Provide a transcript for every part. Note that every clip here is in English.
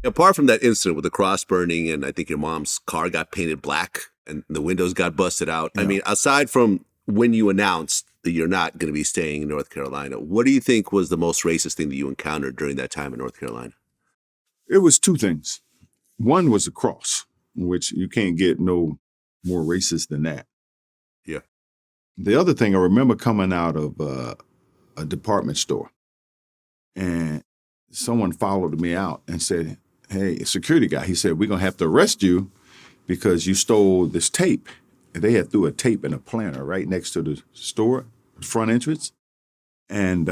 Apart from that incident with the cross burning, and I think your mom's car got painted black and the windows got busted out. Yeah. I mean, aside from when you announced that you're not going to be staying in North Carolina, what do you think was the most racist thing that you encountered during that time in North Carolina? It was two things. One was the cross, which you can't get no more racist than that. Yeah. The other thing, I remember coming out of a department store, and someone followed me out and said, hey, a security guy, he said, we're going to have to arrest you because you stole this tape. And they had threw a tape in a planter right next to the store, front entrance. And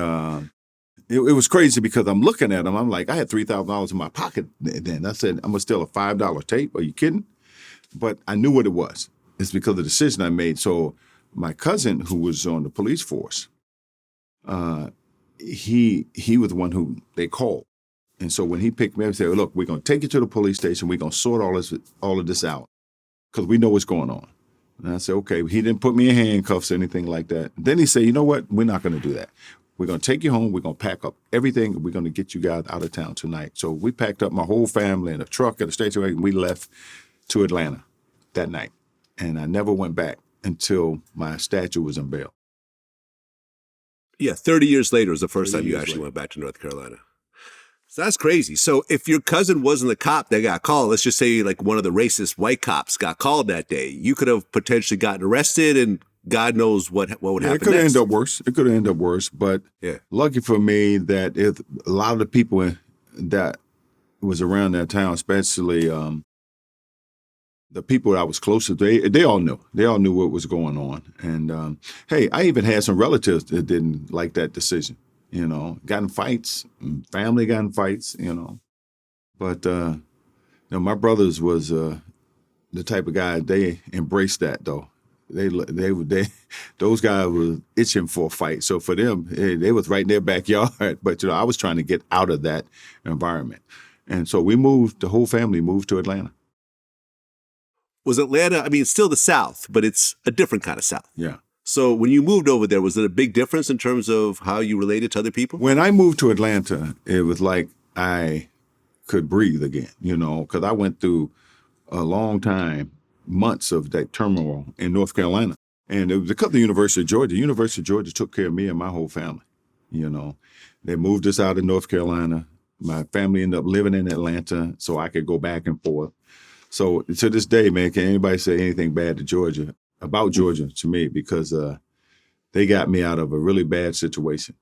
it was crazy because I'm looking at him. I'm like, I had $3,000 in my pocket then. I said, I'm going to steal a $5 tape. Are you kidding? But I knew what it was. It's because of the decision I made. So my cousin, who was on the police force, he was the one who they called. And so when he picked me up, he said, look, we're going to take you to the police station. We're going to sort all of this out because we know what's going on. And I said, okay. He didn't put me in handcuffs or anything like that. Then he said, you know what? We're not going to do that. We're going to take you home. We're going to pack up everything. And we're going to get you guys out of town tonight. So we packed up my whole family in a truck at a station wagon. We left to Atlanta that night. And I never went back until my statue was unveiled. Yeah, 30 years later was the first time you actually went back to North Carolina. So that's crazy. So if your cousin wasn't the cop that got called, let's just say like one of the racist white cops got called that day, you could have potentially gotten arrested and God knows what would happen. It could have next. ended up worse. It could have ended up worse. But lucky for me that if a lot of the people that was around that town, especially the people that I was close to, they all knew. They all knew what was going on. And hey, I even had some relatives that didn't like that decision. You know, got in fights, family got in fights, you know. But, you know, my brothers was the type of guy, they embraced that, though. Those guys were itching for a fight. So for them, they was right in their backyard. But, you know, I was trying to get out of that environment. And so the whole family moved to Atlanta. Was Atlanta, I mean, it's still the South, but it's a different kind of South. Yeah. So when you moved over there, was it a big difference in terms of how you related to other people? When I moved to Atlanta, it was like I could breathe again, you know, because I went through a long time, months of that turmoil in North Carolina. And it was because of the University of Georgia. The University of Georgia took care of me and my whole family, you know. They moved us out of North Carolina. My family ended up living in Atlanta so I could go back and forth. So to this day, man, can anybody say anything bad to Georgia? About Georgia to me, because they got me out of a really bad situation.